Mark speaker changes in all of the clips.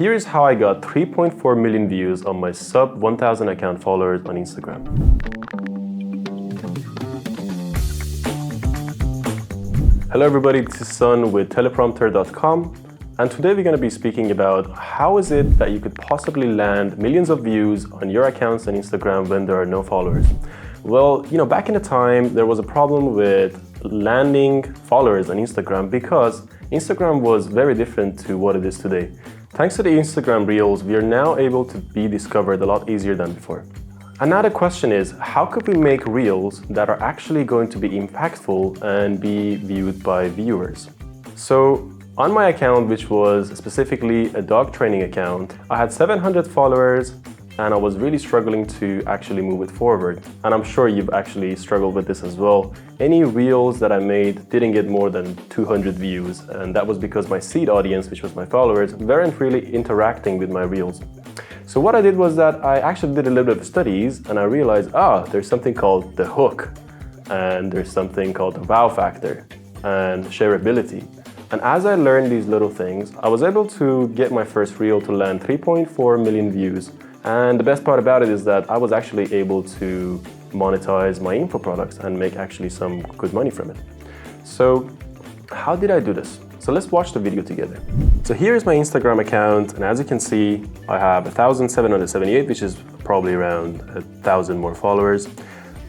Speaker 1: here is how I got 3.4 million views on my sub 1000 account followers on Instagram. Hello everybody, this is Sun with Teleprompter.com, and today we're going to be speaking about how is it that you could possibly land millions of views on your accounts on Instagram when there are no followers. Well, back in the time, there was a problem with landing followers on Instagram because Instagram was very different to what it is today. Thanks to the Instagram Reels, we are now able to be discovered a lot easier than before. And now the question is, how could we make Reels that are actually going to be impactful and be viewed by viewers? So on my account, which was specifically a dog training account, I had 700 followers and I was really struggling to actually move it forward. And I'm sure you've actually struggled with this as well. Any Reels that I made didn't get more than 200 views, and that was because my seed audience, which was my followers, weren't really interacting with my Reels. So what I did was that I actually did a little bit of studies and I realized, there's something called the hook, and there's something called the wow factor and shareability. And as I learned these little things, I was able to get my first Reel to land 3.4 million views. And the best part about it is that I was actually able to monetize my info products and make actually some good money from it. So how did I do this? So let's watch the video together. So here is my Instagram account, and as you can see, I have 1,778, which is probably around 1,000 more followers.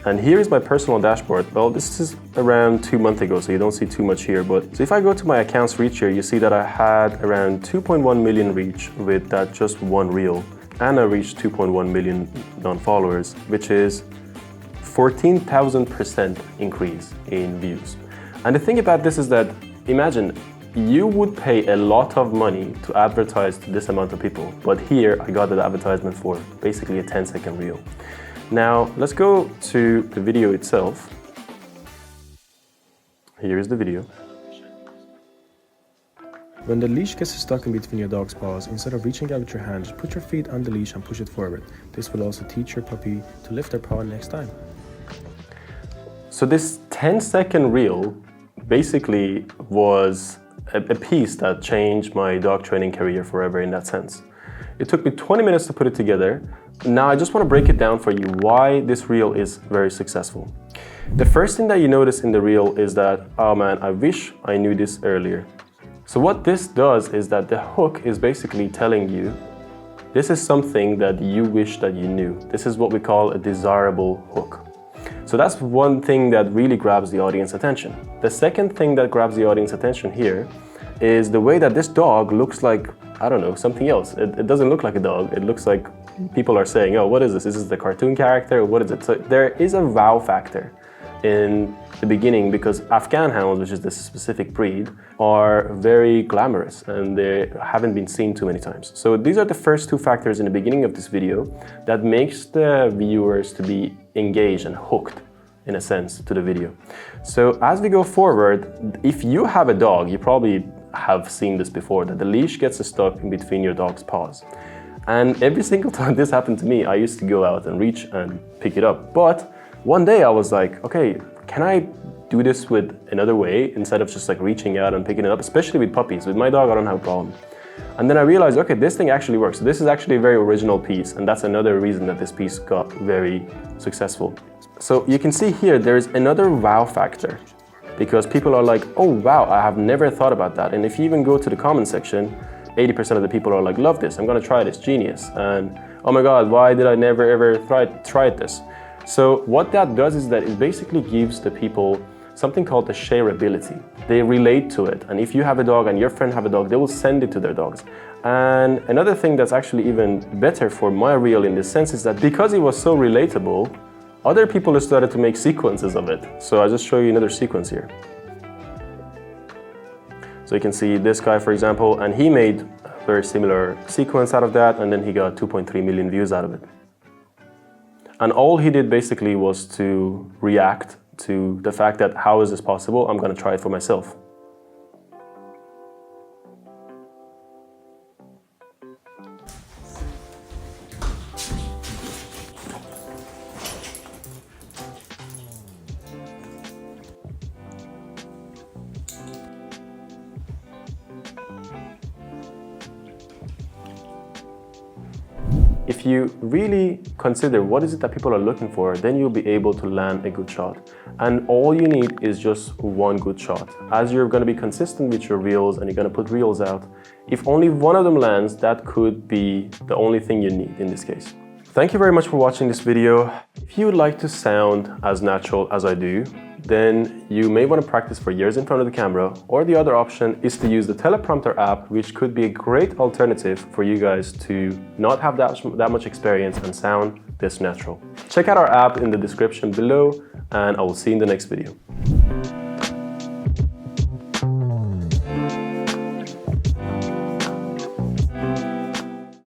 Speaker 1: And here is my personal dashboard. Well, this is around 2 months ago, so you don't see too much here. But so if I go to my accounts reach here, you see that I had around 2.1 million reach with that just one Reel. And I reached 2.1 million non-followers, which is 14,000% increase in views. And the thing about this is that, imagine, you would pay a lot of money to advertise to this amount of people, but here I got the advertisement for basically a 10-second reel. Now, let's go to the video itself. Here is the video.
Speaker 2: When the leash gets stuck in between your dog's paws, instead of reaching out with your hand, just put your feet on the leash and push it forward. This will also teach your puppy to lift their paw next time.
Speaker 1: So this 10-second reel basically was a piece that changed my dog training career forever in that sense. It took me 20 minutes to put it together. Now I just want to break it down for you why this reel is very successful. The first thing that you notice in the reel is that, oh man, I wish I knew this earlier. So what this does is that the hook is basically telling you, this is something that you wish that you knew. This is what we call a desirable hook. So that's one thing that really grabs the audience attention. The second thing that grabs the audience attention here is the way that this dog looks like, I don't know, something else. It doesn't look like a dog. It looks like people are saying, oh, what is this? Is this the cartoon character? What is it? So there is a wow factor in the beginning because Afghan hounds, which is this specific breed, are very glamorous and they haven't been seen too many times. So these are the first two factors in the beginning of this video that makes the viewers to be engaged and hooked, in a sense, to the video. So as we go forward, if you have a dog, you probably have seen this before, that the leash gets stuck in between your dog's paws. And every single time this happened to me, I used to go out and reach and pick it up. But one day I was like, okay, can I do this with another way instead of just like reaching out and picking it up, especially with puppies. With my dog, I don't have a problem. And then I realized, okay, this thing actually works. So this is actually a very original piece, and that's another reason that this piece got very successful. So you can see here, there's another wow factor because people are like, oh wow, I have never thought about that. And if you even go to the comment section, 80% of the people are like, love this, I'm gonna try this, genius. And oh my God, why did I never ever try this? So what that does is that it basically gives the people something called the shareability. They relate to it. And if you have a dog and your friend have a dog, they will send it to their dogs. And another thing that's actually even better for my reel in this sense is that because it was so relatable, other people have started to make sequences of it. So I'll just show you another sequence here. So you can see this guy, for example, and he made a very similar sequence out of that, and then he got 2.3 million views out of it. And all he did basically was to react to the fact that, how is this possible? I'm going to try it for myself. If you really consider what is it that people are looking for, then you'll be able to land a good shot. And all you need is just one good shot. As you're going to be consistent with your reels and you're going to put reels out, if only one of them lands, that could be the only thing you need in this case. Thank you very much for watching this video. If you would like to sound as natural as I do, then you may want to practice for years in front of the camera, or the other option is to use the Teleprompter app, which could be a great alternative for you guys to not have that much experience and sound this natural. Check out our app in the description below, and I will see you in the next video.